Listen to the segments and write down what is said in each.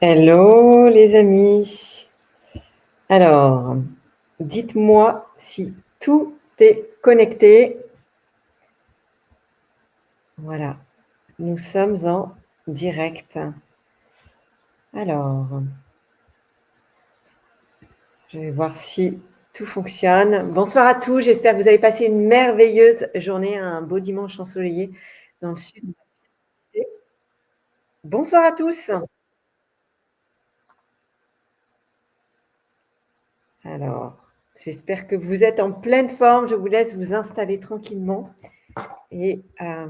Hello les amis. Alors, dites-moi si tout est connecté. Voilà, nous sommes en direct. Alors, je vais voir si tout fonctionne. Bonsoir à tous, j'espère que vous avez passé une merveilleuse journée, un beau dimanche ensoleillé dans le sud. Bonsoir à tous. Alors, j'espère que vous êtes en pleine forme. Je vous laisse vous installer tranquillement et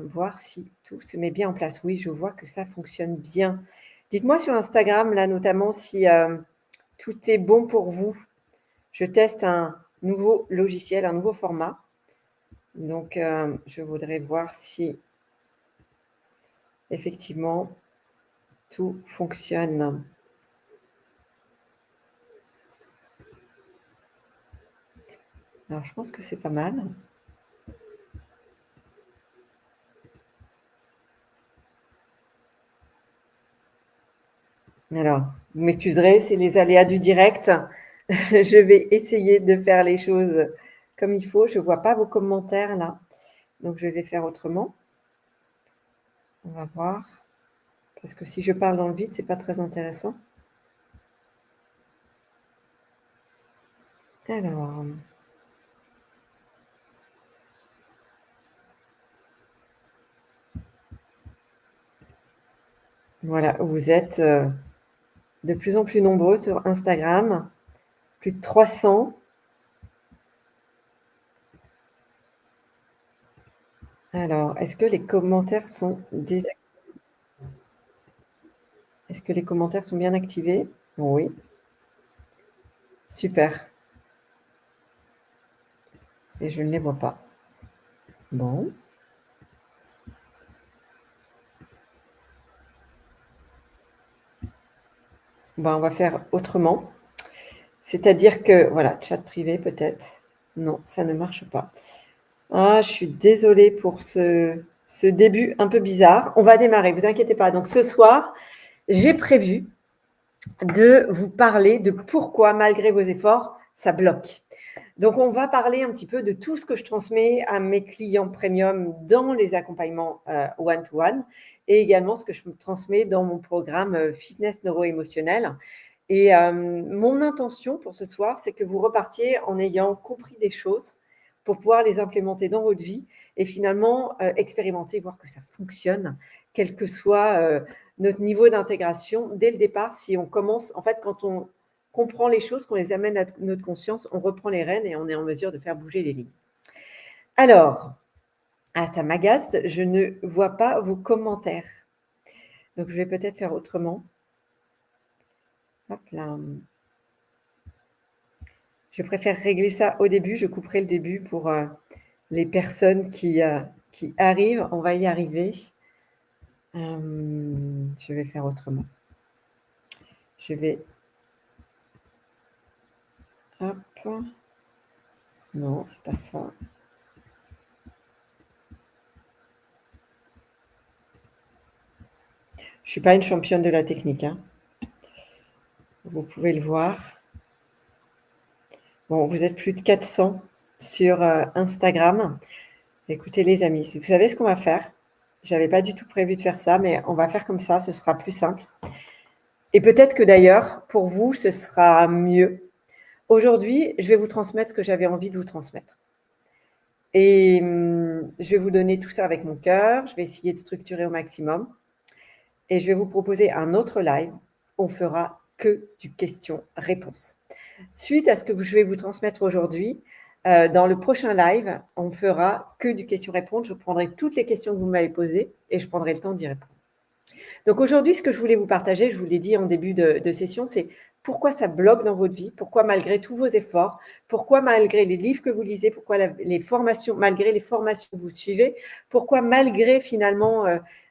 voir si tout se met bien en place. Oui, je vois que ça fonctionne bien. Dites-moi sur Instagram, là, notamment, si tout est bon pour vous. Je teste un nouveau logiciel, un nouveau format. Donc, je voudrais voir si effectivement tout fonctionne. Alors, je pense que c'est pas mal. Alors, vous m'excuserez, c'est les aléas du direct. Je vais essayer de faire les choses comme il faut. Je ne vois pas vos commentaires là, donc je vais faire autrement. On va voir, parce que si je parle dans le vide, c'est pas très intéressant. Alors, voilà, vous êtes de plus en plus nombreux sur Instagram, plus de 300. Alors, est-ce que les commentaires sont Est-ce que les commentaires sont bien activés? Oui. Super. Et je ne les vois pas. Bon. Ben, on va faire autrement. C'est-à-dire que, voilà, chat privé peut-être. Non, ça ne marche pas. Ah, je suis désolée pour ce début un peu bizarre. On va démarrer, vous inquiétez pas. Donc ce soir, j'ai prévu de vous parler de pourquoi, malgré vos efforts, ça bloque. Donc, on va parler un petit peu de tout ce que je transmets à mes clients premium dans les accompagnements one-to-one et également ce que je transmets dans mon programme fitness neuro-émotionnel. Et mon intention pour ce soir, c'est que vous repartiez en ayant compris des choses pour pouvoir les implémenter dans votre vie et finalement expérimenter, voir que ça fonctionne, quel que soit notre niveau d'intégration dès le départ. Si on commence, en fait, quand on comprend les choses, qu'on les amène à notre conscience, on reprend les rênes et on est en mesure de faire bouger les lignes. Alors, ça m'agace, je ne vois pas vos commentaires. Donc, je vais peut-être faire autrement. Hop là. Je préfère régler ça au début. Je couperai le début pour les personnes qui arrivent. On va y arriver. Je vais faire autrement. Je vais... Hop. Non, c'est pas ça. Je suis pas une championne de la technique, hein. Vous pouvez le voir. Bon, vous êtes plus de 400 sur Instagram. Écoutez les amis, vous savez ce qu'on va faire? J'avais pas du tout prévu de faire ça, mais on va faire comme ça, ce sera plus simple. Et peut-être que d'ailleurs, pour vous, ce sera mieux. Aujourd'hui, je vais vous transmettre ce que j'avais envie de vous transmettre. Et je vais vous donner tout ça avec mon cœur. Je vais essayer de structurer au maximum. Et je vais vous proposer un autre live. On fera que du question-réponse. Suite à ce que je vais vous transmettre aujourd'hui, dans le prochain live, on fera que du question-réponse. Je prendrai toutes les questions que vous m'avez posées et je prendrai le temps d'y répondre. Donc aujourd'hui, ce que je voulais vous partager, je vous l'ai dit en début de session, c'est pourquoi ça bloque dans votre vie, pourquoi malgré tous vos efforts, pourquoi malgré les livres que vous lisez, pourquoi les formations, malgré les formations que vous suivez, pourquoi malgré finalement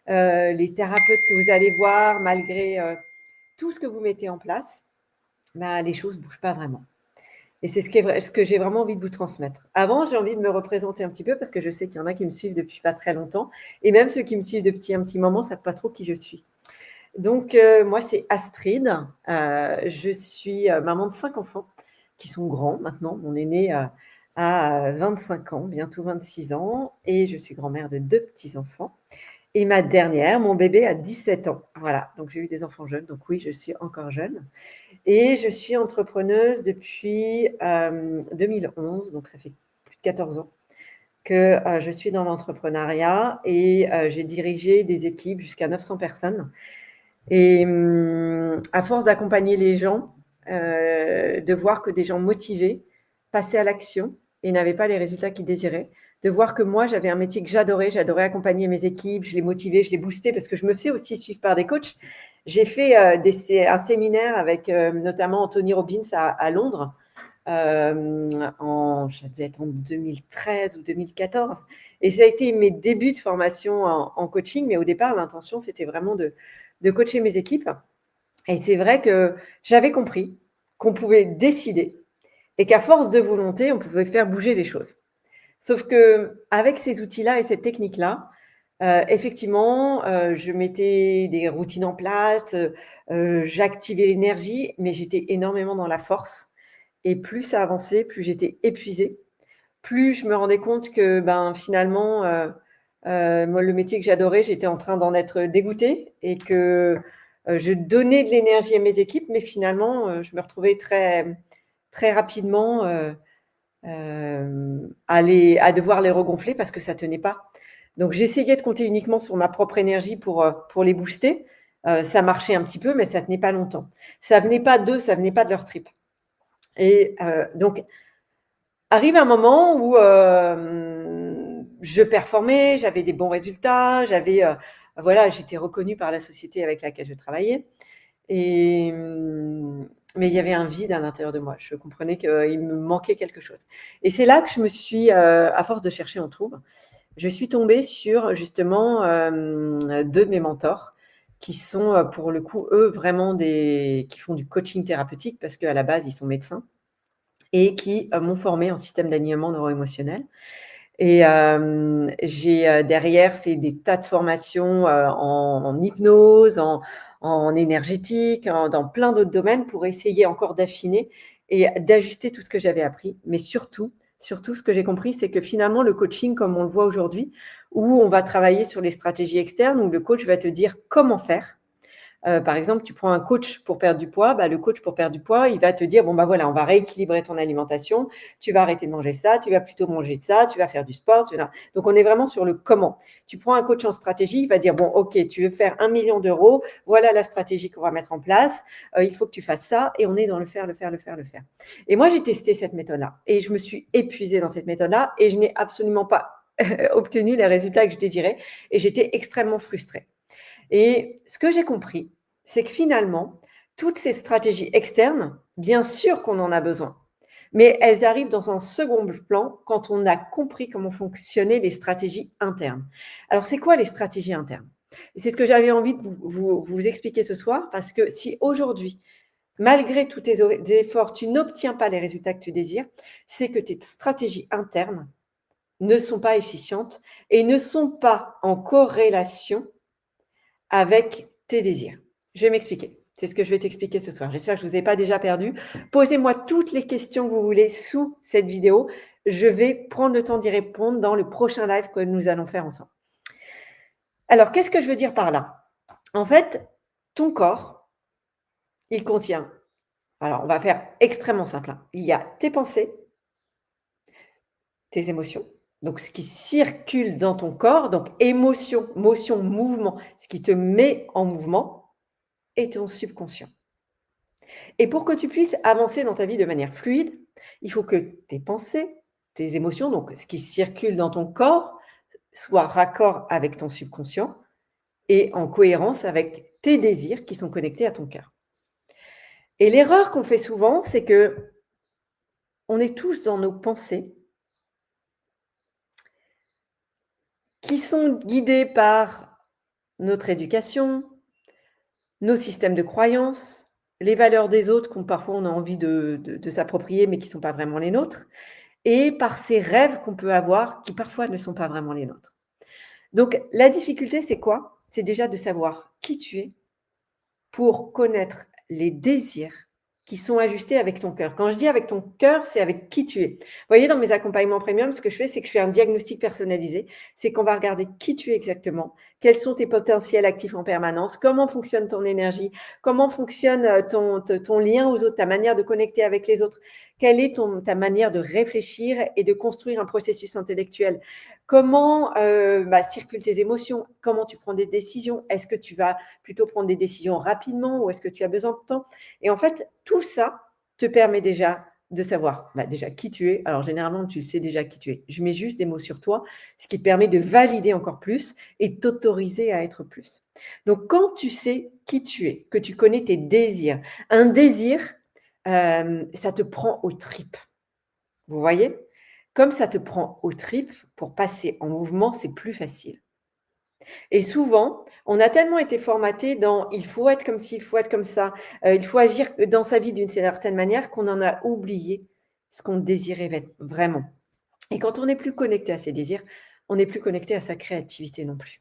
les thérapeutes que vous allez voir, malgré tout ce que vous mettez en place, les choses ne bougent pas vraiment. Et c'est ce que j'ai vraiment envie de vous transmettre. Avant, j'ai envie de me représenter un petit peu parce que je sais qu'il y en a qui me suivent depuis pas très longtemps. Et même ceux qui me suivent depuis un petit moment ne savent pas trop qui je suis. Donc, moi, c'est Astrid. Je suis maman de 5 enfants qui sont grands maintenant. Mon aîné a 25 ans, bientôt 26 ans, et je suis grand-mère de 2 petits-enfants. Et ma dernière, mon bébé, a 17 ans. Voilà, donc j'ai eu des enfants jeunes, donc oui, je suis encore jeune. Et je suis entrepreneuse depuis 2011, donc ça fait plus de 14 ans que je suis dans l'entrepreneuriat et j'ai dirigé des équipes jusqu'à 900 personnes. Et à force d'accompagner les gens, de voir que des gens motivés passaient à l'action et n'avaient pas les résultats qu'ils désiraient, de voir que moi, j'avais un métier que j'adorais accompagner mes équipes, je les motivais, je les boostais parce que je me faisais aussi suivre par des coachs. J'ai fait un séminaire avec notamment Anthony Robbins à Londres, ça devait être en 2013 ou 2014. Et ça a été mes débuts de formation en coaching, mais au départ, l'intention, c'était vraiment de coacher mes équipes. Et c'est vrai que j'avais compris qu'on pouvait décider et qu'à force de volonté, on pouvait faire bouger les choses. Sauf que avec ces outils-là et cette technique-là, effectivement, je mettais des routines en place, j'activais l'énergie, mais j'étais énormément dans la force et plus ça avançait, plus j'étais épuisée, plus je me rendais compte que, ben, finalement, moi, le métier que j'adorais, j'étais en train d'en être dégoûtée et que, je donnais de l'énergie à mes équipes, mais finalement, je me retrouvais très rapidement, à devoir les regonfler parce que ça tenait pas. Donc j'essayais de compter uniquement sur ma propre énergie pour les booster. Ça marchait un petit peu, mais ça tenait pas longtemps. Ça venait pas d'eux, ça venait pas de leur tripes. Et donc arrive un moment où je performais, j'avais des bons résultats, voilà, j'étais reconnue par la société avec laquelle je travaillais. Et mais il y avait un vide à l'intérieur de moi. Je comprenais qu'il me manquait quelque chose. Et c'est là que je me suis, à force de chercher, on trouve. Je suis tombée sur justement 2 de mes mentors qui sont, pour le coup, eux, vraiment qui font du coaching thérapeutique parce qu'à la base, ils sont médecins et qui m'ont formée en système d'alignement neuro-émotionnel. Et j'ai derrière fait des tas de formations en hypnose, en énergétique, dans plein d'autres domaines pour essayer encore d'affiner et d'ajuster tout ce que j'avais appris. Mais surtout, ce que j'ai compris, c'est que finalement, le coaching, comme on le voit aujourd'hui, où on va travailler sur les stratégies externes, où le coach va te dire comment faire. Par exemple, tu prends un coach pour perdre du poids, bah, le coach pour perdre du poids, il va te dire: «Bon, bah, voilà, on va rééquilibrer ton alimentation, tu vas arrêter de manger ça, tu vas plutôt manger ça, tu vas faire du sport, tu vas». Donc on est vraiment sur le comment. Tu prends un coach en stratégie, il va dire: «Bon, OK, tu veux faire 1 000 000 €, voilà la stratégie qu'on va mettre en place, il faut que tu fasses ça» et on est dans le faire, le faire, le faire, le faire. Et moi, j'ai testé cette méthode-là et je me suis épuisée dans cette méthode-là et je n'ai absolument pas obtenu les résultats que je désirais et j'étais extrêmement frustrée. Et ce que j'ai compris, c'est que finalement, toutes ces stratégies externes, bien sûr qu'on en a besoin, mais elles arrivent dans un second plan quand on a compris comment fonctionnaient les stratégies internes. Alors, c'est quoi les stratégies internes? Et c'est ce que j'avais envie de vous expliquer ce soir, parce que si aujourd'hui, malgré tous tes efforts, tu n'obtiens pas les résultats que tu désires, c'est que tes stratégies internes ne sont pas efficientes et ne sont pas en corrélation avec tes désirs. Je vais m'expliquer. C'est ce que je vais t'expliquer ce soir. J'espère que je ne vous ai pas déjà perdu. Posez-moi toutes les questions que vous voulez sous cette vidéo. Je vais prendre le temps d'y répondre dans le prochain live que nous allons faire ensemble. Alors, qu'est-ce que je veux dire par là? En fait, ton corps, il contient, alors on va faire extrêmement simple, hein. Il y a tes pensées, tes émotions, donc ce qui circule dans ton corps, donc émotion, motion, mouvement, ce qui te met en mouvement, et ton subconscient. Et pour que tu puisses avancer dans ta vie de manière fluide, il faut que tes pensées, tes émotions, donc ce qui circule dans ton corps, soient raccord avec ton subconscient et en cohérence avec tes désirs qui sont connectés à ton cœur. Et l'erreur qu'on fait souvent, c'est que on est tous dans nos pensées qui sont guidées par notre éducation, nos systèmes de croyances, les valeurs des autres qu'on parfois on a envie de s'approprier mais qui ne sont pas vraiment les nôtres, et par ces rêves qu'on peut avoir qui parfois ne sont pas vraiment les nôtres. Donc la difficulté, c'est quoi? C'est déjà de savoir qui tu es pour connaître les désirs qui sont ajustés avec ton cœur. Quand je dis avec ton cœur, c'est avec qui tu es. Vous voyez, dans mes accompagnements premium, ce que je fais, c'est que je fais un diagnostic personnalisé. C'est qu'on va regarder qui tu es exactement, quels sont tes potentiels actifs en permanence, comment fonctionne ton énergie, comment fonctionne ton lien aux autres, ta manière de connecter avec les autres, quelle est ta manière de réfléchir et de construire un processus intellectuel. Comment circulent tes émotions, comment tu prends des décisions, est-ce que tu vas plutôt prendre des décisions rapidement ou est-ce que tu as besoin de temps? Et en fait, tout ça te permet déjà de savoir, déjà qui tu es. Alors généralement, tu sais déjà qui tu es. Je mets juste des mots sur toi, ce qui te permet de valider encore plus et t'autoriser à être plus. Donc quand tu sais qui tu es, que tu connais tes désirs, un désir, ça te prend aux tripes. Vous voyez? Comme ça te prend aux tripes, pour passer en mouvement, c'est plus facile. Et souvent, on a tellement été formaté dans il faut être comme ci, il faut être comme ça, il faut agir dans sa vie d'une certaine manière qu'on en a oublié ce qu'on désirait vraiment. Et quand on n'est plus connecté à ses désirs, on n'est plus connecté à sa créativité non plus.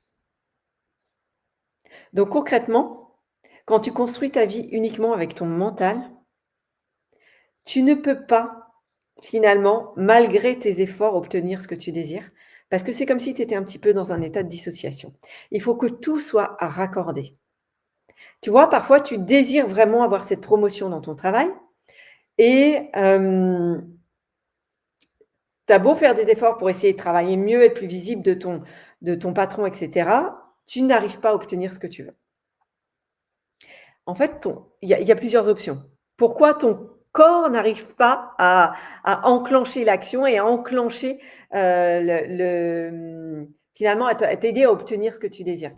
Donc concrètement, quand tu construis ta vie uniquement avec ton mental, tu ne peux pas finalement, malgré tes efforts, obtenir ce que tu désires, parce que c'est comme si tu étais un petit peu dans un état de dissociation. Il faut que tout soit raccordé. Tu vois, parfois, tu désires vraiment avoir cette promotion dans ton travail et tu as beau faire des efforts pour essayer de travailler mieux, être plus visible de ton patron, et cetera, tu n'arrives pas à obtenir ce que tu veux. En fait, il y a plusieurs options. Pourquoi ton corps n'arrive pas à enclencher l'action et à enclencher, finalement à t'aider à obtenir ce que tu désires?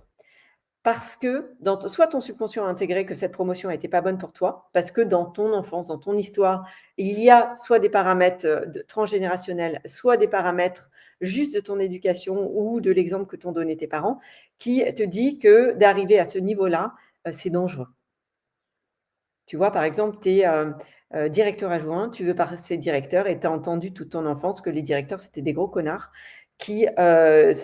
Parce que soit ton subconscient a intégré que cette promotion n'était pas bonne pour toi, parce que dans ton enfance, dans ton histoire, il y a soit des paramètres, transgénérationnels, soit des paramètres juste de ton éducation ou de l'exemple que t'ont donné tes parents, qui te dit que d'arriver à ce niveau-là, c'est dangereux. Tu vois, par exemple, tu es, directeur adjoint, tu veux passer directeur et tu as entendu toute ton enfance que les directeurs, c'était des gros connards qui,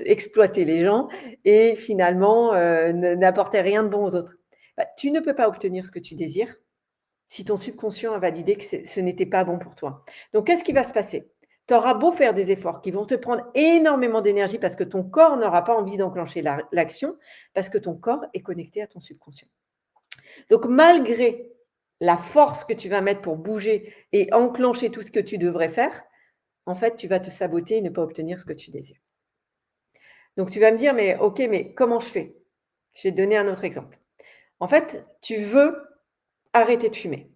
exploitaient les gens et finalement, n'apportaient rien de bon aux autres. Tu ne peux pas obtenir ce que tu désires si ton subconscient a validé que ce n'était pas bon pour toi. Donc qu'est-ce qui va se passer? Tu auras beau faire des efforts qui vont te prendre énormément d'énergie parce que ton corps n'aura pas envie d'enclencher l'action, parce que ton corps est connecté à ton subconscient. Donc malgré la force que tu vas mettre pour bouger et enclencher tout ce que tu devrais faire, en fait, tu vas te saboter et ne pas obtenir ce que tu désires. Donc tu vas me dire: «Mais OK, mais comment je fais?» Je vais te donner un autre exemple. En fait, tu veux arrêter de fumer.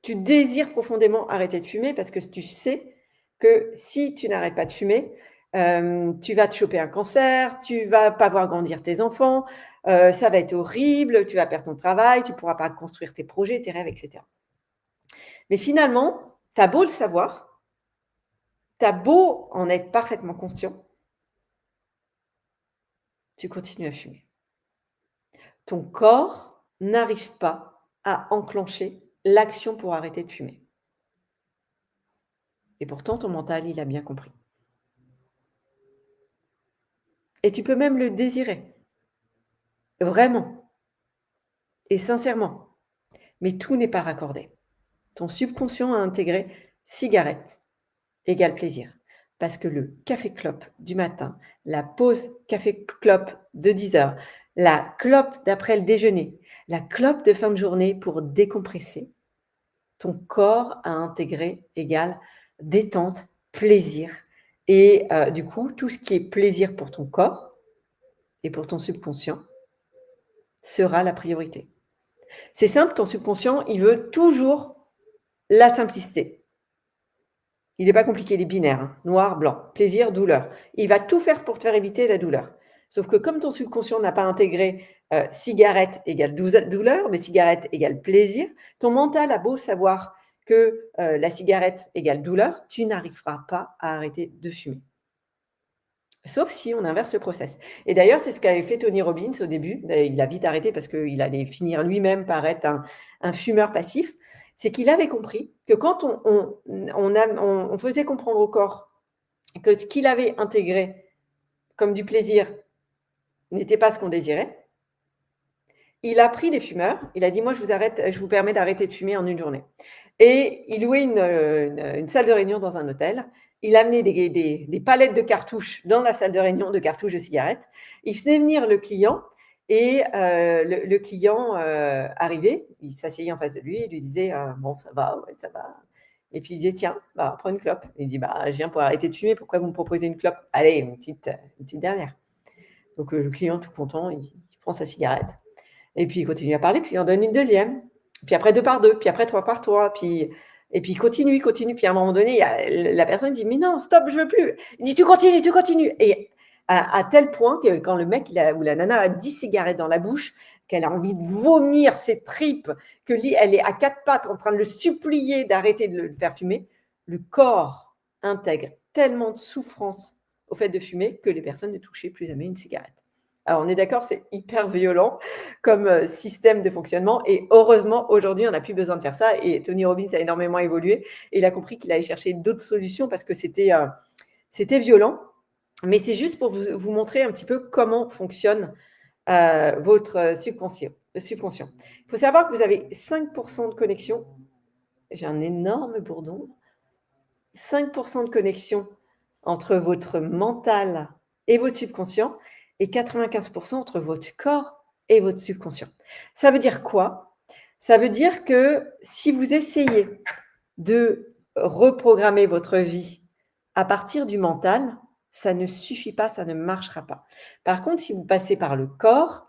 Tu désires profondément arrêter de fumer parce que tu sais que si tu n'arrêtes pas de fumer, tu vas te choper un cancer, tu vas pas voir grandir tes enfants, ça va être horrible, tu vas perdre ton travail, tu pourras pas construire tes projets, tes rêves et cetera. Mais finalement, tu as beau le savoir, tu as beau en être parfaitement conscient, tu continues à fumer. Ton corps n'arrive pas à enclencher l'action pour arrêter de fumer. Et pourtant, ton mental, il a bien compris. Et tu peux même le désirer, vraiment et sincèrement, mais tout n'est pas raccordé. Ton subconscient a intégré cigarette égale plaisir. Parce que le café-clope du matin, la pause café-clope de 10 heures, la clope d'après le déjeuner, la clope de fin de journée pour décompresser, ton corps a intégré égale détente, plaisir. Et du coup, tout ce qui est plaisir pour ton corps et pour ton subconscient sera la priorité. C'est simple, ton subconscient, il veut toujours la simplicité. Il n'est pas compliqué, il est binaire, hein, noir, blanc, plaisir, douleur. Il va tout faire pour te faire éviter la douleur. Sauf que comme ton subconscient n'a pas intégré cigarette égale douleur, mais cigarette égale plaisir, ton mental a beau savoir que la cigarette égale douleur, tu n'arriveras pas à arrêter de fumer. Sauf si on inverse le process. Et d'ailleurs, c'est ce qu'avait fait Tony Robbins au début. Il a vite arrêté parce qu'il allait finir lui-même par être un fumeur passif. C'est qu'il avait compris que quand on faisait comprendre au corps que ce qu'il avait intégré comme du plaisir n'était pas ce qu'on désirait, il a pris des fumeurs, il a dit: «Moi, je vous permets d'arrêter de fumer en une journée» et il louait une salle de réunion dans un hôtel. Il amenait des palettes de cartouches dans la salle de réunion, de cartouches de cigarettes. Il faisait venir le client et le client, arrivait, il s'asseyait en face de lui et lui disait: «Bon, ça va? Ouais, ça va». Et puis il disait: «Tiens, bah, prends une clope». Il dit: «Bah, je viens pour arrêter de fumer, pourquoi vous me proposez une clope? Allez, une petite dernière». Donc le client tout content, il prend sa cigarette et puis il continue à parler, puis il en donne une deuxième, puis après 2 par 2, puis après 3 par 3, puis et puis il continue, puis à un moment donné, il y a la personne dit: «Mais non, stop, je veux plus». Il dit: tu continues» et à tel point que quand le mec ou la nana a 10 cigarettes dans la bouche, qu'elle a envie de vomir ses tripes, que lui, elle est à 4 pattes en train de le supplier d'arrêter de le faire fumer, le corps intègre tellement de souffrance au fait de fumer que les personnes ne touchaient plus jamais une cigarette. Alors on est d'accord, c'est hyper violent comme, système de fonctionnement et heureusement aujourd'hui on n'a plus besoin de faire ça et Tony Robbins a énormément évolué et il a compris qu'il allait chercher d'autres solutions parce que c'était violent. Mais c'est juste pour vous montrer un petit peu comment fonctionne, votre subconscient. Il faut savoir que vous avez 5 de connexion. J'ai un énorme bourdon. 5 de connexion entre votre mental et votre subconscient et 95 entre votre corps et votre subconscient. Ça veut dire quoi? Ça veut dire que si vous essayez de reprogrammer votre vie à partir du mental, ça ne suffit pas, ça ne marchera pas. Par contre, si vous passez par le corps,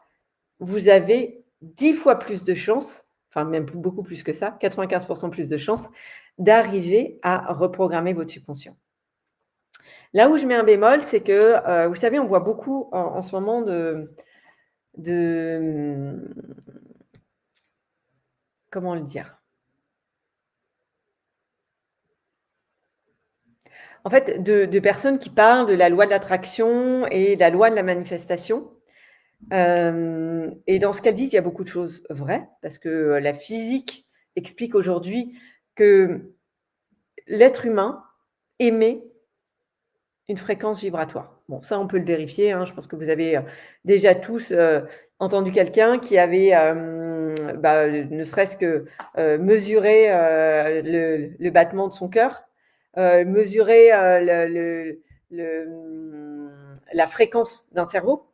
vous avez 10 fois plus de chances, enfin même beaucoup plus que ça, 95 plus de chances d'arriver à reprogrammer votre subconscient. Là où je mets un bémol, c'est que, vous savez, on voit beaucoup en ce moment de, comment le dire? En fait, de personnes qui parlent de la loi de l'attraction et la loi de la manifestation. Et dans ce qu'elles disent, il y a beaucoup de choses vraies parce que, la physique explique aujourd'hui que l'être humain émet une fréquence vibratoire. Bon, ça, on peut le vérifier, hein. Je pense que vous avez, déjà tous, entendu quelqu'un qui avait, ne serait-ce que, mesuré, le battement de son cœur, mesurer, la fréquence d'un cerveau.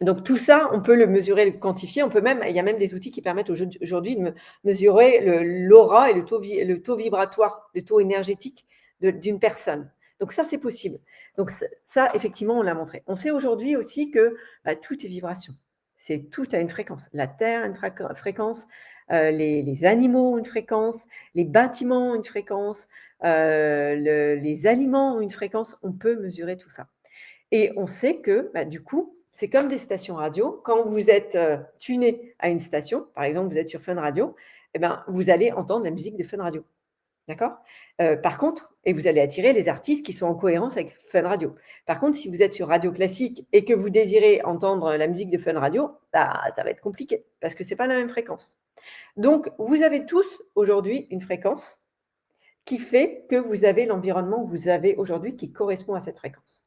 Donc tout ça, on peut le mesurer, le quantifier. On peut même il y a même des outils qui permettent aujourd'hui de mesurer l'aura et le taux vibratoire, le taux énergétique d'une personne. Donc ça, c'est possible. Donc ça, effectivement, on l'a montré. On sait aujourd'hui aussi que, bah, tout est vibration. Tout a une fréquence. La terre a une fréquence, les animaux ont une fréquence, les bâtiments ont une fréquence, les aliments ont une fréquence. On peut mesurer tout ça. Et on sait que, bah, du coup, c'est comme des stations radio. Quand vous êtes, tuné à une station, par exemple, vous êtes sur Fun Radio, et ben, vous allez entendre la musique de Fun Radio. D'accord? Par contre et vous allez attirer les artistes qui sont en cohérence avec Fun Radio. Par contre, si vous êtes sur Radio Classique et que vous désirez entendre la musique de Fun Radio, bah, ça va être compliqué parce que c'est pas la même fréquence. Donc vous avez tous aujourd'hui une fréquence qui fait que vous avez l'environnement que vous avez aujourd'hui qui correspond à cette fréquence.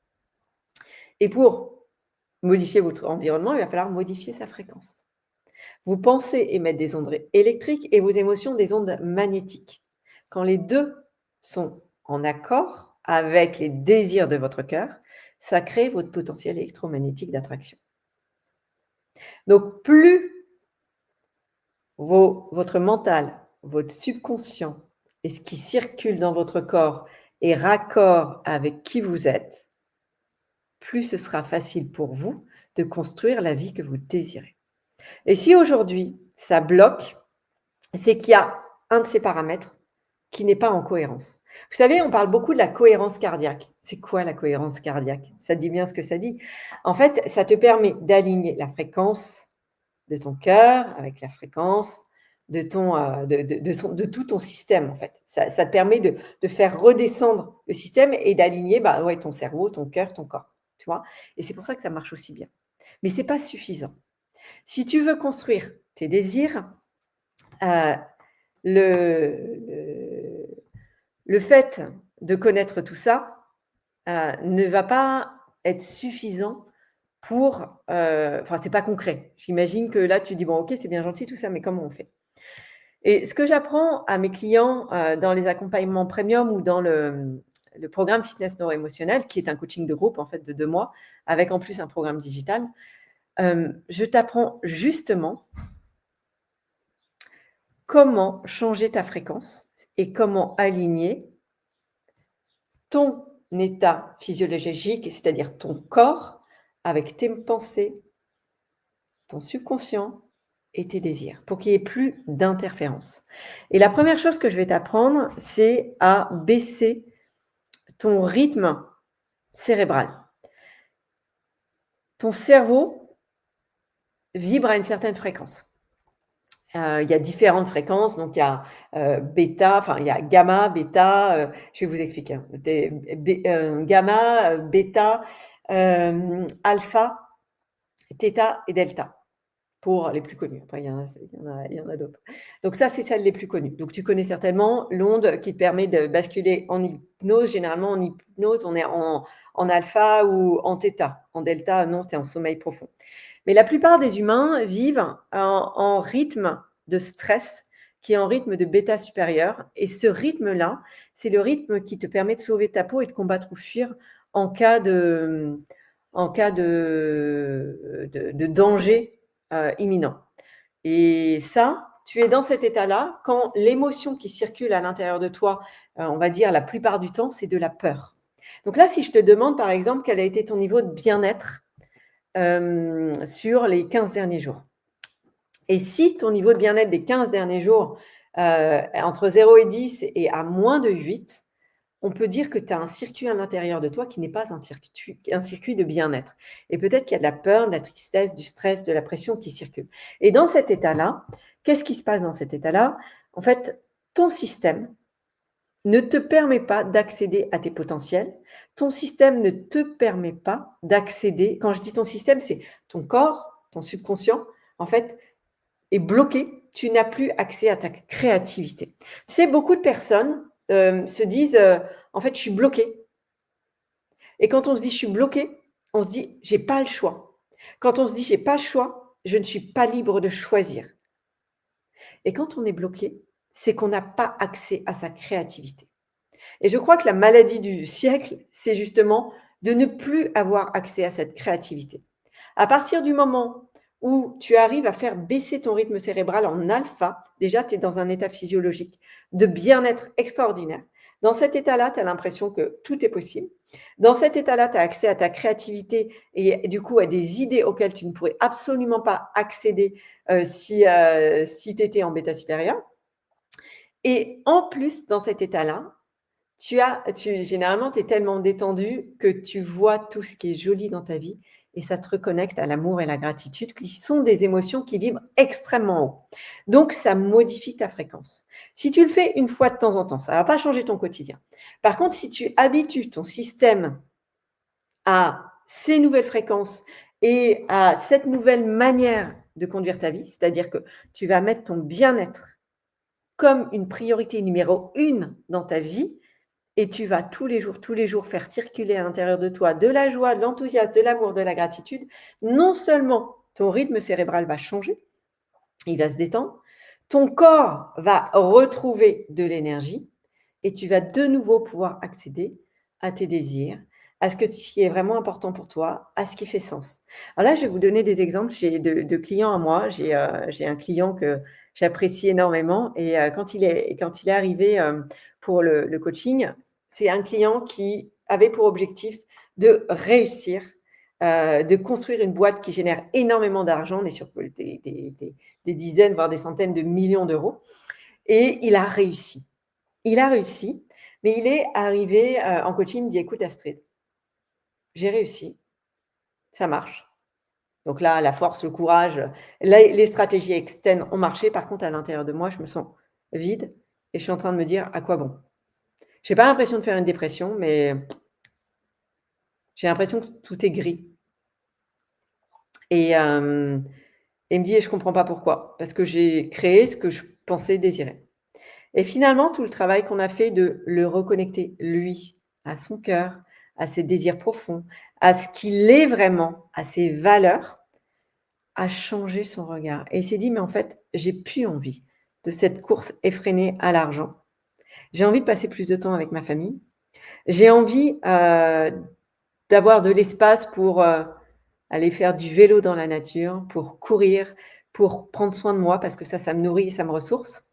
Et pour modifier votre environnement, il va falloir modifier sa fréquence. Vous pensez émettre des ondes électriques et vos émotions des ondes magnétiques. Quand les 2 sont en accord avec les désirs de votre cœur, ça crée votre potentiel électromagnétique d'attraction. Donc plus votre mental, votre subconscient et ce qui circule dans votre corps est raccord avec qui vous êtes, plus ce sera facile pour vous de construire la vie que vous désirez. Et si aujourd'hui ça bloque, c'est qu'il y a un de ces paramètres qui n'est pas en cohérence. Vous savez, on parle beaucoup de la cohérence cardiaque. C'est quoi la cohérence cardiaque? Ça dit bien ce que ça dit. En fait, ça te permet d'aligner la fréquence de ton cœur avec la fréquence de ton, de tout ton système, en fait. Ça te permet de faire redescendre le système et d'aligner, bah, ouais, ton cerveau, ton cœur, ton corps, tu vois? Et c'est pour ça que ça marche aussi bien. Mais c'est pas suffisant. Si tu veux construire tes désirs, heu, le le fait de connaître tout ça, ne va pas être suffisant pour, enfin, c'est pas concret. J'imagine que là, tu dis: «Bon, OK, c'est bien gentil tout ça, mais comment on fait?» Et ce que j'apprends à mes clients, dans les accompagnements premium ou dans le programme fitness neuro-émotionnel, qui est un coaching de groupe, en fait, de 2 mois, avec en plus un programme digital, je t'apprends justement comment changer ta fréquence et comment aligner ton état physiologique, c'est-à-dire ton corps, avec tes pensées, ton subconscient et tes désirs, pour qu'il y ait plus d'interférences. Et la première chose que je vais t'apprendre, c'est à baisser ton rythme cérébral. Ton cerveau vibre à une certaine fréquence. Il y a différentes fréquences, donc il y a, bêta, enfin il y a gamma, bêta, je vais vous expliquer, hein. Gamma, bêta, alpha, thêta et delta. Pour les plus connus. Après, il y en a d'autres. Donc ça, c'est celles les plus connues. Donc tu connais certainement l'onde qui te permet de basculer en hypnose. Généralement, en hypnose, on est en alpha ou en thêta. En delta, non, tu es en sommeil profond. Mais la plupart des humains vivent en rythme de stress qui est en rythme de bêta supérieur. Et ce rythme-là, c'est le rythme qui te permet de sauver ta peau et de combattre ou fuir en cas de danger imminent. Et ça, tu es dans cet état-là quand l'émotion qui circule à l'intérieur de toi, on va dire la plupart du temps, c'est de la peur. Donc là, si je te demande par exemple quel a été ton niveau de bien-être sur les 15 derniers jours. Et si ton niveau de bien-être des 15 derniers jours, entre 0 et 10 est à moins de 8, on peut dire que tu as un circuit à l'intérieur de toi qui n'est pas un circuit de bien-être. Et peut-être qu'il y a de la peur, de la tristesse, du stress, de la pression qui circule. Et dans cet état-là, qu'est-ce qui se passe dans cet état-là? En fait, ton système ne te permet pas d'accéder à tes potentiels. Ton système ne te permet pas d'accéder. Quand je dis ton système, c'est ton corps, ton subconscient, en fait, est bloqué. Tu n'as plus accès à ta créativité. Tu sais, beaucoup de personnes se disent en fait, je suis bloquée. Et quand on se dit je suis bloquée, on se dit j'ai pas le choix. Quand on se dit j'ai pas le choix, je ne suis pas libre de choisir. Et quand on est bloqué, c'est qu'on n'a pas accès à sa créativité. Et je crois que la maladie du siècle, c'est justement de ne plus avoir accès à cette créativité. À partir du moment où tu arrives à faire baisser ton rythme cérébral en alpha, déjà tu es dans un état physiologique de bien-être extraordinaire. Dans cet état-là, tu as l'impression que tout est possible. Dans cet état-là, tu as accès à ta créativité et du coup à des idées auxquelles tu ne pourrais absolument pas accéder si tu étais en bêta supérieur. Et en plus, dans cet état-là, généralement, tu es tellement détendu que tu vois tout ce qui est joli dans ta vie et ça te reconnecte à l'amour et la gratitude qui sont des émotions qui vibrent extrêmement haut. Donc, ça modifie ta fréquence. Si tu le fais une fois de temps en temps, ça ne va pas changer ton quotidien. Par contre, si tu habitues ton système à ces nouvelles fréquences et à cette nouvelle manière de conduire ta vie, c'est-à-dire que tu vas mettre ton bien-être comme une priorité numéro 1 dans ta vie, et tu vas tous les jours faire circuler à l'intérieur de toi de la joie, de l'enthousiasme, de l'amour, de la gratitude, non seulement ton rythme cérébral va changer, il va se détendre, ton corps va retrouver de l'énergie et tu vas de nouveau pouvoir accéder à tes désirs, à ce qui est vraiment important pour toi, à ce qui fait sens. Alors là, je vais vous donner des exemples de clients à moi. J'ai un client que j'apprécie énormément et quand il est arrivé pour le coaching, c'est un client qui avait pour objectif de réussir, de construire une boîte qui génère énormément d'argent. On est sur des dizaines, voire des centaines de millions d'euros. Et il a réussi. Il a réussi, mais il est arrivé en coaching, il me dit: «Écoute Astrid, j'ai réussi, ça marche». Donc là, la force, le courage, les stratégies externes ont marché. Par contre, à l'intérieur de moi, je me sens vide et je suis en train de me dire: «À quoi bon?» J'ai pas l'impression de faire une dépression, mais j'ai l'impression que tout est gris. Et il me dit: «Et je comprends pas pourquoi, parce que j'ai créé ce que je pensais désirer». Et finalement, tout le travail qu'on a fait de le reconnecter, lui, à son cœur, à ses désirs profonds, à ce qu'il est vraiment, à ses valeurs, a changé son regard et il s'est dit: «Mais en fait, j'ai plus envie de cette course effrénée à l'argent. J'ai envie de passer plus de temps avec ma famille. J'ai envie, d'avoir de l'espace pour, aller faire du vélo dans la nature, pour courir, pour prendre soin de moi parce que ça me nourrit et ça me ressource».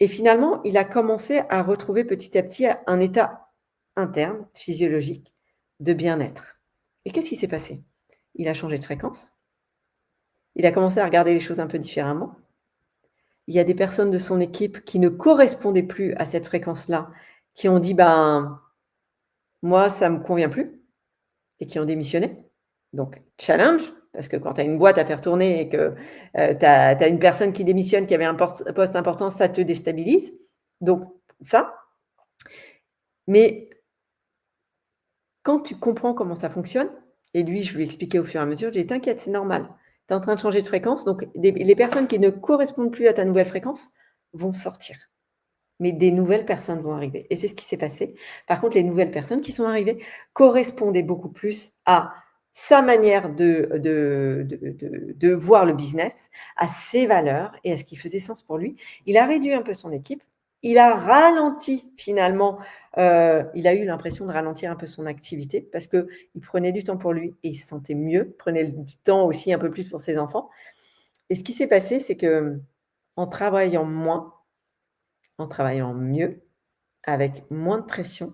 Et finalement, il a commencé à retrouver petit à petit un état interne, physiologique, de bien-être. Et qu'est-ce qui s'est passé? Il a changé de fréquence, il a commencé à regarder les choses un peu différemment. Il y a des personnes de son équipe qui ne correspondaient plus à cette fréquence-là, qui ont dit: «Ben, moi, ça me convient plus» et qui ont démissionné. Donc challenge, parce que quand tu as une boîte à faire tourner et que, tu as une personne qui démissionne, qui avait un poste important, ça te déstabilise. Donc ça, mais quand tu comprends comment ça fonctionne et lui, je lui ai expliqué au fur et à mesure, j'ai dit: «T'inquiète, c'est normal. Tu es en train de changer de fréquence, donc les personnes qui ne correspondent plus à ta nouvelle fréquence vont sortir, mais des nouvelles personnes vont arriver» et c'est ce qui s'est passé. Par contre, les nouvelles personnes qui sont arrivées correspondaient beaucoup plus à sa manière de voir le business, à ses valeurs et à ce qui faisait sens pour lui. Il a réduit un peu son équipe, il a ralenti finalement, il a eu l'impression de ralentir un peu son activité parce qu'il prenait du temps pour lui et il se sentait mieux, il prenait du temps aussi un peu plus pour ses enfants et ce qui s'est passé, c'est qu'en travaillant moins, en travaillant mieux, avec moins de pression,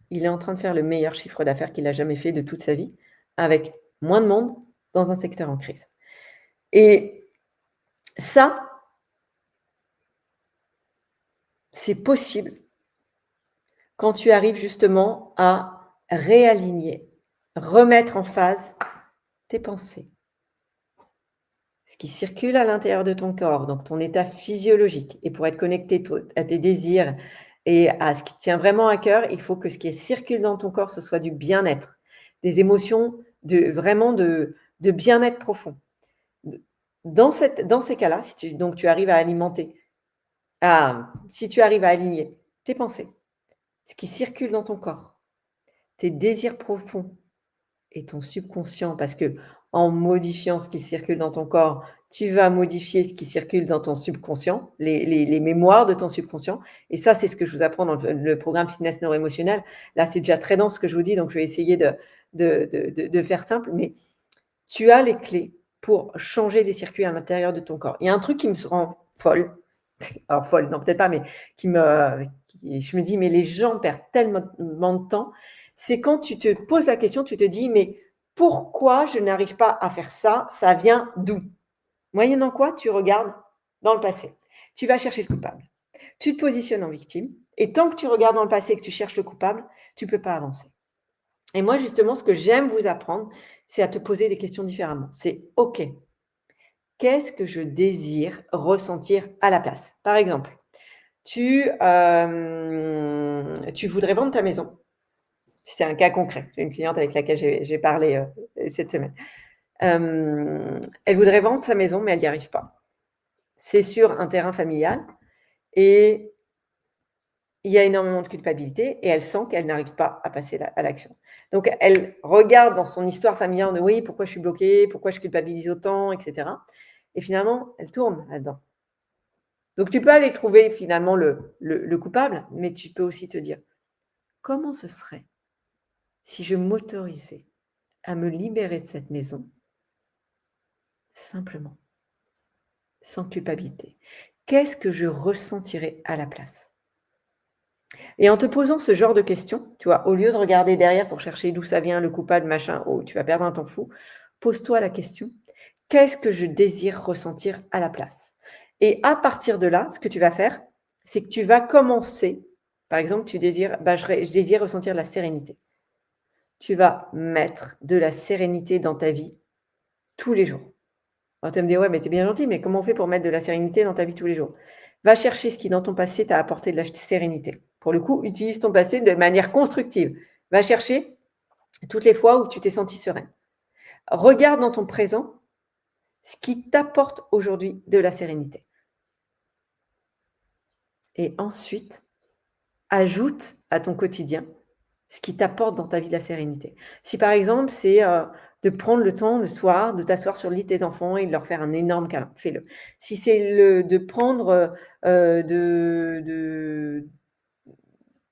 il est en train de faire le meilleur chiffre d'affaires qu'il a jamais fait de toute sa vie, avec moins de monde, dans un secteur en crise. Et ça, c'est possible quand tu arrives justement à réaligner, remettre en phase tes pensées, ce qui circule à l'intérieur de ton corps, donc ton état physiologique. Et pour être connecté à tes désirs et à ce qui te tient vraiment à cœur, il faut que ce qui circule dans ton corps, ce soit du bien-être, des émotions de bien-être profond. Dans ces cas-là, si tu arrives à alimenter, si tu arrives à aligner tes pensées, ce qui circule dans ton corps, tes désirs profonds et ton subconscient, parce que en modifiant ce qui circule dans ton corps, tu vas modifier ce qui circule dans ton subconscient, les mémoires de ton subconscient et ça, c'est ce que je vous apprends dans le programme fitness neuro-émotionnel. Là, c'est déjà très dense ce que je vous dis, donc je vais essayer de faire simple, mais tu as les clés pour changer les circuits à l'intérieur de ton corps. Il y a un truc qui me rend folle, alors folle, non peut-être pas, mais je me dis: «Mais les gens perdent tellement de temps». C'est quand tu te poses la question, tu te dis: «Mais pourquoi je n'arrive pas à faire ça? Ça vient d'où?» Moyennant quoi, tu regardes dans le passé. Tu vas chercher le coupable. Tu te positionnes en victime et tant que tu regardes dans le passé et que tu cherches le coupable, tu peux pas avancer. Et moi justement, ce que j'aime vous apprendre, c'est à te poser les questions différemment. C'est: «OK, qu'est-ce que je désire ressentir à la place?» Par exemple, tu voudrais vendre ta maison. C'est un cas concret. J'ai une cliente avec laquelle j'ai parlé, cette semaine. Elle voudrait vendre sa maison, mais elle n'y arrive pas. C'est sur un terrain familial et il y a énormément de culpabilité et elle sent qu'elle n'arrive pas à passer à l'action. Donc elle regarde dans son histoire familiale de: «Oui, pourquoi je suis bloquée? Pourquoi je culpabilise autant?» et cetera et finalement, elle tourne là-dedans. Donc tu peux aller trouver finalement le coupable, mais tu peux aussi te dire: «Comment ce serait si je m'autorisais à me libérer de cette maison, simplement, sans culpabilité? Qu'est-ce que je ressentirais à la place?» Et en te posant ce genre de questions, tu vois, au lieu de regarder derrière pour chercher d'où ça vient, le coupable, machin, oh, tu vas perdre un temps fou, pose-toi la question: «Qu'est-ce que je désire ressentir à la place?» Et à partir de là, ce que tu vas faire, c'est que tu vas commencer, par exemple, tu désires, bah, je désire ressentir de la sérénité. Tu vas mettre de la sérénité dans ta vie tous les jours. Alors tu vas me dire: «Ouais, mais tu es bien gentil, mais comment on fait pour mettre de la sérénité dans ta vie tous les jours?» Va chercher ce qui dans ton passé t'a apporté de la sérénité. Pour le coup, utilise ton passé de manière constructive. Va chercher toutes les fois où tu t'es senti sereine. Regarde dans ton présent ce qui t'apporte aujourd'hui de la sérénité et ensuite ajoute à ton quotidien ce qui t'apporte dans ta vie de la sérénité. Si par exemple, c'est, de prendre le temps le soir, de t'asseoir sur le lit de tes enfants et de leur faire un énorme câlin, fais-le. Si c'est de prendre, de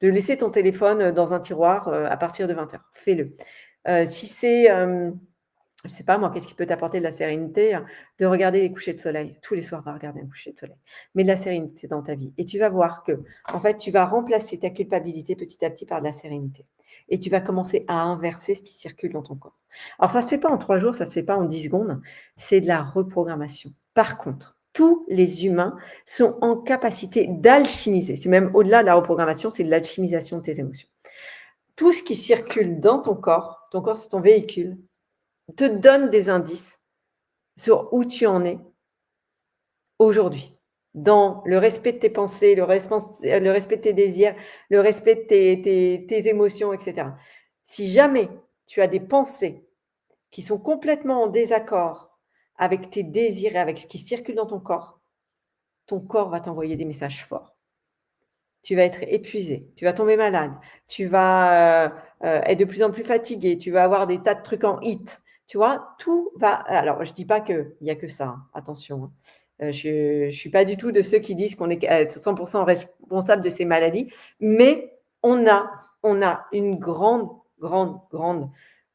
laisser ton téléphone, dans un tiroir, à partir de 20:00, fais-le. Si c'est, je sais pas moi, qu'est-ce qui peut t'apporter de la sérénité? De regarder les couchers de soleil. Tous les soirs, va regarder un coucher de soleil. Mets de la sérénité dans ta vie et tu vas voir que, en fait, tu vas remplacer ta culpabilité petit à petit par de la sérénité et tu vas commencer à inverser ce qui circule dans ton corps. Alors ça se fait pas en 3 jours, ça se fait pas en 10 secondes, c'est de la reprogrammation. Par contre, tous les humains sont en capacité d'alchimiser. C'est même au-delà de la reprogrammation, c'est de l'alchimisation de tes émotions. Tout ce qui circule dans ton corps c'est ton véhicule, te donne des indices sur où tu en es aujourd'hui, dans le respect de tes pensées, le respect de tes désirs, le respect de tes émotions, et cetera. Si jamais tu as des pensées qui sont complètement en désaccord avec tes désirs et avec ce qui circule dans ton corps va t'envoyer des messages forts. Tu vas être épuisé, tu vas tomber malade, tu vas, être de plus en plus fatigué, tu vas avoir des tas de trucs en hit, tu vois? Tout va alors je dis pas qu'il y a que ça, hein, attention, hein. Je suis pas du tout de ceux qui disent qu'on est 100 responsable de ces maladies, mais on a une grande, grande, grande,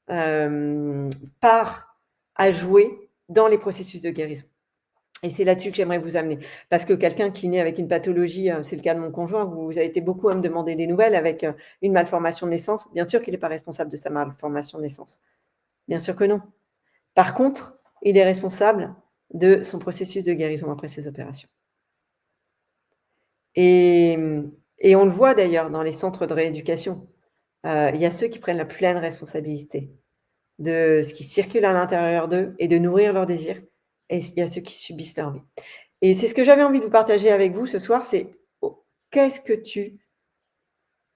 hem, part à jouer dans les processus de guérison. Et c'est là-dessus que j'aimerais vous amener. Parce que quelqu'un qui naît avec une pathologie, c'est le cas de mon conjoint, vous avez été beaucoup à me demander des nouvelles avec, une malformation de naissance. Bien sûr qu'il n'est pas responsable de sa malformation de naissance. Bien sûr que non. Par contre, il est responsable de son processus de guérison après ses opérations. Et et on le voit d'ailleurs dans les centres de rééducation. Il y a ceux qui prennent la pleine responsabilité de ce qui circule à l'intérieur d'eux et de nourrir leurs désirs et il y a ceux qui subissent leur vie. Et c'est ce que j'avais envie de vous partager avec vous ce soir, c'est qu'est-ce que tu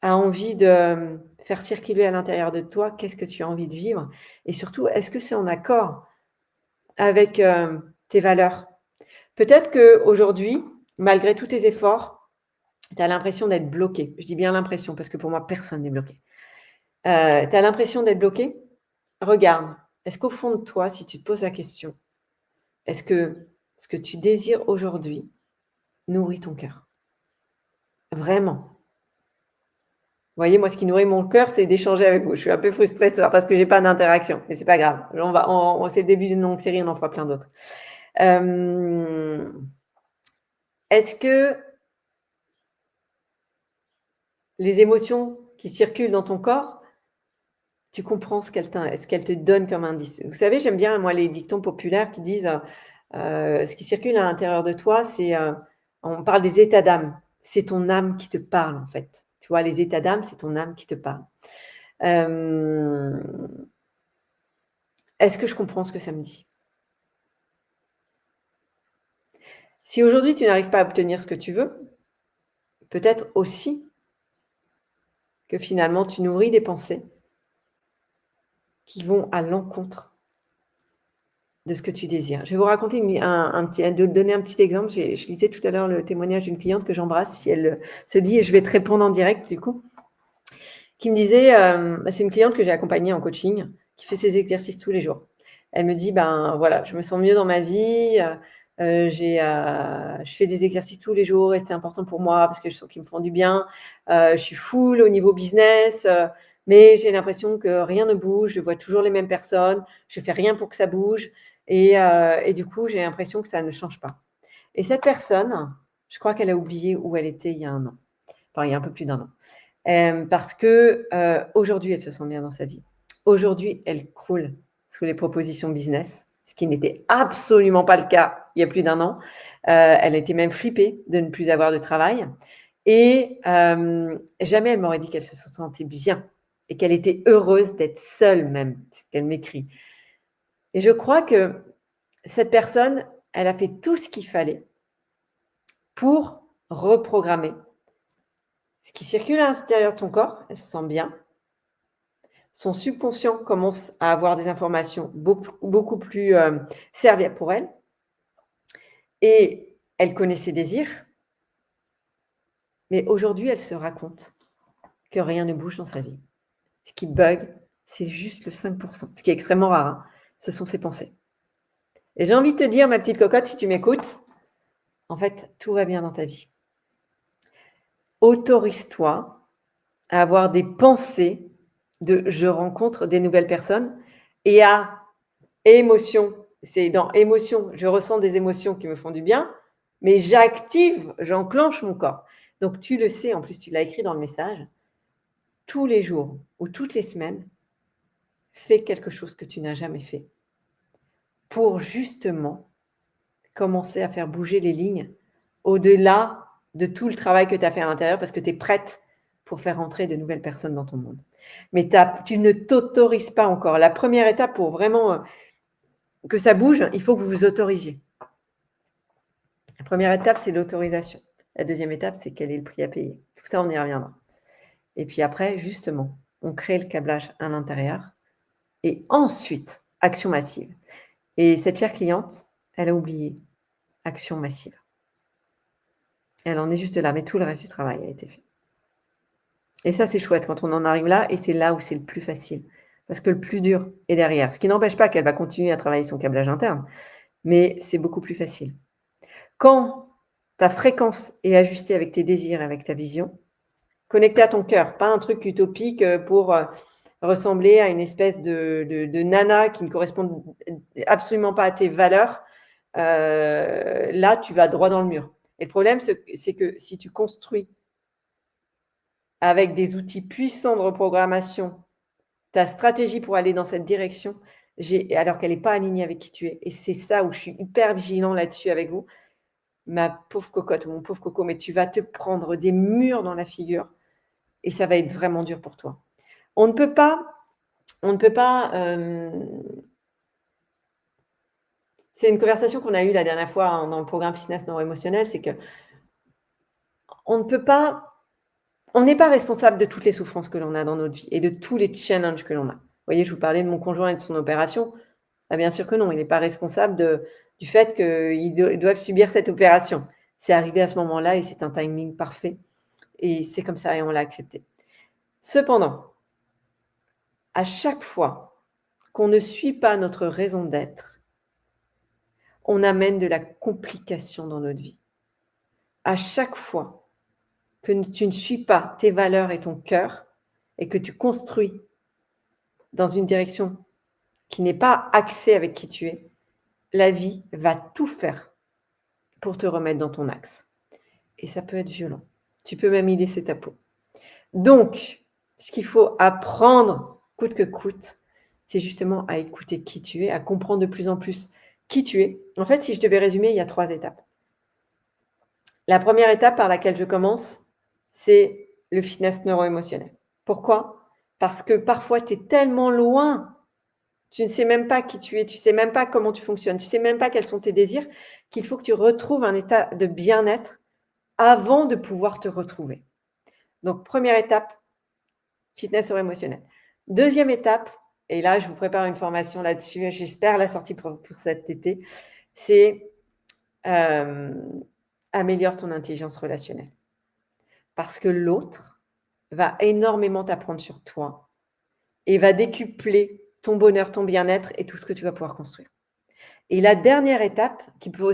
as envie de, faire circuler à l'intérieur de toi? Qu'est-ce que tu as envie de vivre? Et surtout, est-ce que c'est en accord avec, tes valeurs? Peut-être qu'aujourd'hui, malgré tous tes efforts, tu as l'impression d'être bloqué. Je dis bien l'impression parce que pour moi, personne n'est bloqué. Tu as l'impression d'être bloqué? Regarde, est-ce qu'au fond de toi, si tu te poses la question, est-ce que ce que tu désires aujourd'hui nourrit ton cœur? Vraiment? Vous voyez, moi, ce qui nourrit mon cœur, c'est d'échanger avec vous. Je suis un peu frustrée ce soir parce que j'ai pas d'interaction, mais c'est pas grave. C'est le début d'une longue série, on en fera plein d'autres. Est-ce que les émotions qui circulent dans ton corps, tu comprends ce qu'elles te donnent comme indice? Vous savez, j'aime bien, moi, les dictons populaires qui disent, ce qui circule à l'intérieur de toi, c'est, on parle des états d'âme. C'est ton âme qui te parle, en fait. Tu vois, les états d'âme, c'est ton âme qui te parle. Est-ce que je comprends ce que ça me dit? Si aujourd'hui tu n'arrives pas à obtenir ce que tu veux, peut-être aussi que finalement tu nourris des pensées qui vont à l'encontre de ce que tu désires. Je vais vous raconter donner un petit exemple. Je lisais tout à l'heure le témoignage d'une cliente que j'embrasse, si elle, se dit et je vais te répondre en direct du coup, qui me disait, c'est une cliente que j'ai accompagnée en coaching, qui fait ses exercices tous les jours. Elle me dit: «Ben, voilà, je me sens mieux dans ma vie, je fais des exercices tous les jours et c'est important pour moi parce que je sens qu'ils me font du bien. Je suis full au niveau business, mais j'ai l'impression que rien ne bouge. Je vois toujours les mêmes personnes. Je fais rien pour que ça bouge et du coup, j'ai l'impression que ça ne change pas». Et cette personne, je crois qu'elle a oublié où elle était il y a 1 an. Enfin, il y a un peu plus d'1 an. Parce que, aujourd'hui, elle se sent bien dans sa vie. Aujourd'hui, elle croule sous les propositions business, ce qui n'était absolument pas le cas il y a plus d'1 an. Elle était même flippée de ne plus avoir de travail et jamais elle m'aurait dit qu'elle se sentait bien et qu'elle était heureuse d'être seule même, c'est ce qu'elle m'écrit. Et je crois que cette personne, elle a fait tout ce qu'il fallait pour reprogrammer ce qui circule à l'intérieur de son corps, elle se sent bien. Son subconscient commence à avoir des informations beaucoup plus, serviables pour elle et elle connaît ses désirs, mais aujourd'hui, elle se raconte que rien ne bouge dans sa vie. Ce qui bug, c'est juste le 5%, ce qui est extrêmement rare, hein. Ce sont ses pensées. Et j'ai envie de te dire, ma petite cocotte, si tu m'écoutes, en fait, tout va bien dans ta vie. Autorise-toi à avoir des pensées de je rencontre des nouvelles personnes et à émotion. C'est dans émotion, je ressens des émotions qui me font du bien, mais j'active, j'enclenche mon corps. Donc tu le sais, en plus tu l'as écrit dans le message, tous les jours ou toutes les semaines, fais quelque chose que tu n'as jamais fait pour justement commencer à faire bouger les lignes au-delà de tout le travail que tu as fait à l'intérieur parce que tu es prête pour faire entrer de nouvelles personnes dans ton monde. Mais tu ne t'autorises pas encore. La première étape pour vraiment que ça bouge, il faut que vous vous autorisiez. La première étape, c'est l'autorisation. La deuxième étape, c'est quel est le prix à payer. Tout ça, on y reviendra. Et puis après, justement, on crée le câblage à l'intérieur et ensuite, action massive. Et cette chère cliente, elle a oublié action massive. Elle en est juste là, mais tout le reste du travail a été fait. Et ça, c'est chouette quand on en arrive là, et c'est là où c'est le plus facile. Parce que le plus dur est derrière. Ce qui n'empêche pas qu'elle va continuer à travailler son câblage interne, mais c'est beaucoup plus facile. Quand ta fréquence est ajustée avec tes désirs, avec ta vision, connectée à ton cœur, pas un truc utopique pour ressembler à une espèce de nana qui ne correspond absolument pas à tes valeurs, là, tu vas droit dans le mur. Et le problème, c'est que si tu construis avec des outils puissants de reprogrammation ta stratégie pour aller dans cette direction, alors qu'elle n'est pas alignée avec qui tu es, et c'est ça où je suis hyper vigilant là-dessus avec vous, ma pauvre cocotte, mon pauvre coco, mais tu vas te prendre des murs dans la figure et ça va être vraiment dur pour toi. On ne peut pas, c'est une conversation qu'on a eue la dernière fois dans le programme Fitness Neuro-Émotionnel, c'est que on n'est pas responsable de toutes les souffrances que l'on a dans notre vie et de tous les challenges que l'on a. Vous voyez, je vous parlais de mon conjoint et de son opération. Ah, bien sûr que non, il n'est pas responsable du fait qu'ils doivent subir cette opération. C'est arrivé à ce moment-là et c'est un timing parfait. Et c'est comme ça et on l'a accepté. Cependant, à chaque fois qu'on ne suit pas notre raison d'être, on amène de la complication dans notre vie. À chaque fois que tu ne suis pas tes valeurs et ton cœur et que tu construis dans une direction qui n'est pas axée avec qui tu es, la vie va tout faire pour te remettre dans ton axe. Et ça peut être violent. Tu peux même y laisser ta peau. Donc, ce qu'il faut apprendre, coûte que coûte, c'est justement à écouter qui tu es, à comprendre de plus en plus qui tu es. En fait, si je devais résumer, il y a 3 étapes. La première étape par laquelle je commence, c'est le fitness neuro-émotionnel. Pourquoi? Parce que parfois, tu es tellement loin, tu ne sais même pas qui tu es, tu ne sais même pas comment tu fonctionnes, tu ne sais même pas quels sont tes désirs, qu'il faut que tu retrouves un état de bien-être avant de pouvoir te retrouver. Donc, première étape, fitness neuro-émotionnel. Deuxième étape, et là, je vous prépare une formation là-dessus, j'espère la sortie pour cet été, c'est améliore ton intelligence relationnelle. Parce que l'autre va énormément t'apprendre sur toi et va décupler ton bonheur, ton bien-être et tout ce que tu vas pouvoir construire. Et la dernière étape,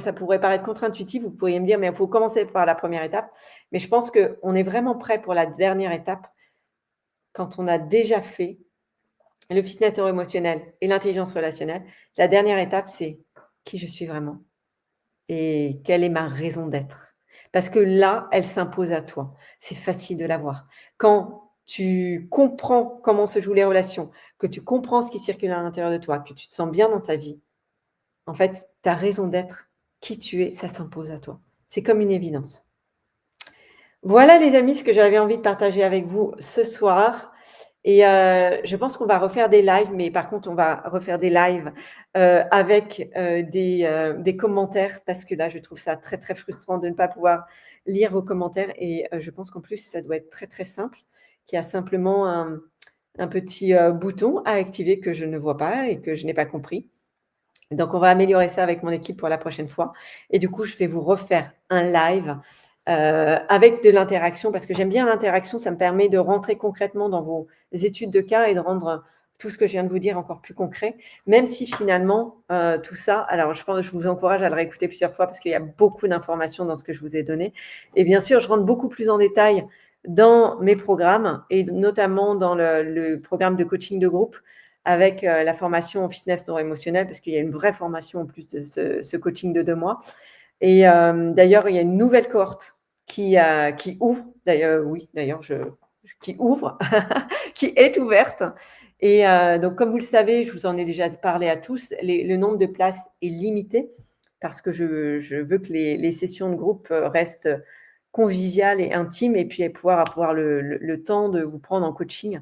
ça pourrait paraître contre-intuitif, vous pourriez me dire, mais il faut commencer par la première étape. Mais je pense qu'on est vraiment prêt pour la dernière étape quand on a déjà fait le fitness neuro-émotionnel et l'intelligence relationnelle. La dernière étape, c'est qui je suis vraiment et quelle est ma raison d'être. Parce que là, elle s'impose à toi. C'est facile de la voir. Quand tu comprends comment se jouent les relations, que tu comprends ce qui circule à l'intérieur de toi, que tu te sens bien dans ta vie, en fait, ta raison d'être, qui tu es, ça s'impose à toi. C'est comme une évidence. Voilà les amis, ce que j'avais envie de partager avec vous ce soir. Et je pense qu'on va refaire des lives, mais par contre, on va refaire des lives avec des commentaires parce que là, je trouve ça très, très frustrant de ne pas pouvoir lire vos commentaires. Et je pense qu'en plus, ça doit être très, très simple, qu'il y a simplement un petit bouton à activer que je ne vois pas et que je n'ai pas compris. Donc, on va améliorer ça avec mon équipe pour la prochaine fois. Et du coup, je vais vous refaire un live avec de l'interaction, parce que j'aime bien l'interaction, ça me permet de rentrer concrètement dans vos études de cas et de rendre tout ce que je viens de vous dire encore plus concret, même si finalement, tout ça alors je vous encourage à le réécouter plusieurs fois parce qu'il y a beaucoup d'informations dans ce que je vous ai donné et bien sûr, je rentre beaucoup plus en détail dans mes programmes et notamment dans le programme de coaching de groupe avec, la formation en fitness neuro-émotionnel parce qu'il y a une vraie formation en plus de ce coaching de 2 mois et d'ailleurs, il y a une nouvelle cohorte qui ouvre, d'ailleurs oui, d'ailleurs qui ouvre, qui est ouverte et donc comme vous le savez, je vous en ai déjà parlé à tous, le nombre de places est limité parce que je veux que les sessions de groupe, restent conviviales et intimes et puis pouvoir avoir le temps de vous prendre en coaching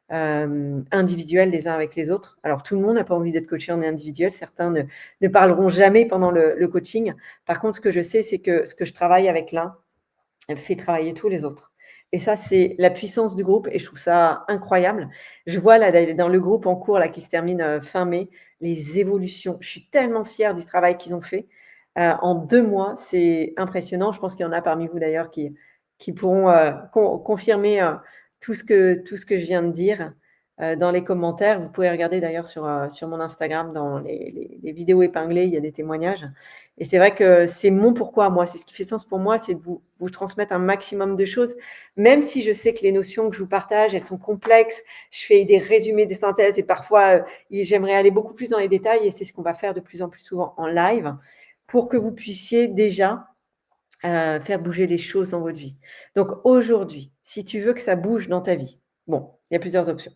individuels les uns avec les autres. Alors tout le monde n'a pas envie d'être coaché en individuel, certains ne parleront jamais pendant le coaching. Par contre, ce que je sais, c'est que ce que je travaille avec l'un fait travailler tous les autres. Et ça, c'est la puissance du groupe et je trouve ça incroyable. Je vois là dans le groupe en cours là qui se termine, fin mai, les évolutions. Je suis tellement fière du travail qu'ils ont fait. En 2 mois, c'est impressionnant. Je pense qu'il y en a parmi vous d'ailleurs qui pourront, confirmer, tout ce que je viens de dire, dans les commentaires. Vous pouvez regarder d'ailleurs sur mon Instagram dans les vidéos épinglées, il y a des témoignages et c'est vrai que c'est mon pourquoi moi, c'est ce qui fait sens pour moi, c'est de vous transmettre un maximum de choses, même si je sais que les notions que je vous partage, elles sont complexes. Je fais des résumés, des synthèses et parfois, j'aimerais aller beaucoup plus dans les détails et c'est ce qu'on va faire de plus en plus souvent en live pour que vous puissiez déjà, faire bouger les choses dans votre vie. Donc aujourd'hui, si tu veux que ça bouge dans ta vie, bon, il y a plusieurs options.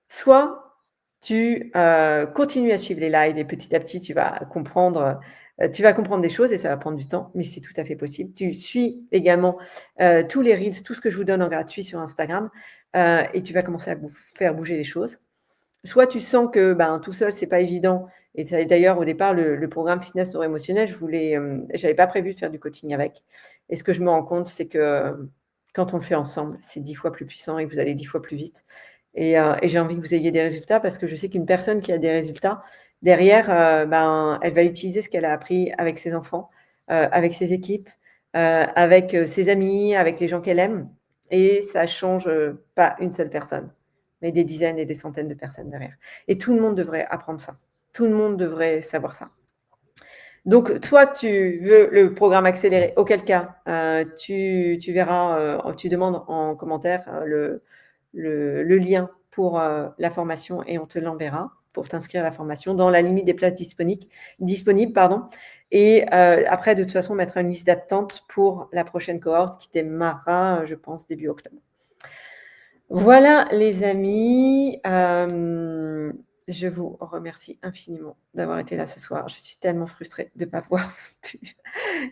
Soit tu, continues à suivre les lives et petit à petit tu vas comprendre des choses et ça va prendre du temps, mais c'est tout à fait possible. Tu suis également, tous les reels, tout ce que je vous donne en gratuit sur Instagram, et tu vas commencer à faire bouger les choses. Soit tu sens que, ben, tout seul, c'est pas évident et ça d'ailleurs au départ le programme Fitness Neuro-Émotionnel, j'avais pas prévu de faire du coaching avec et ce que je me rends compte, c'est que, quand on le fait ensemble, c'est 10 fois plus puissant et vous allez 10 fois plus vite et j'ai envie que vous ayez des résultats parce que je sais qu'une personne qui a des résultats, derrière, ben, elle va utiliser ce qu'elle a appris avec ses enfants, avec ses équipes, avec, ses amis, avec les gens qu'elle aime et ça change, pas une seule personne mais des dizaines et des centaines de personnes derrière. Et tout le monde devrait apprendre ça. Tout le monde devrait savoir ça. Donc, toi, tu veux le programme accéléré, auquel cas, tu verras, tu demandes en commentaire le lien pour la formation et on te l'enverra pour t'inscrire à la formation dans la limite des places disponibles. Pardon. Et après, de toute façon, on mettra une liste d'attente pour la prochaine cohorte qui démarrera, je pense, début octobre. Voilà les amis, je vous remercie infiniment d'avoir été là ce soir. Je suis tellement frustrée de ne pas pouvoir pu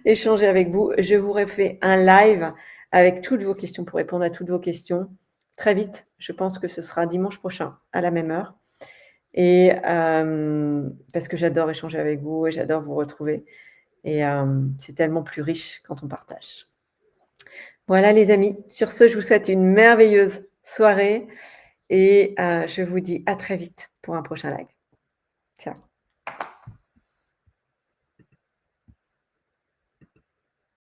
échanger avec vous. Je vous refais un live avec toutes vos questions pour répondre à toutes vos questions très vite. Je pense que ce sera dimanche prochain à la même heure et parce que j'adore échanger avec vous et j'adore vous retrouver et c'est tellement plus riche quand on partage. Voilà les amis, sur ce, je vous souhaite une merveilleuse soirée et je vous dis à très vite pour un prochain live. Ciao.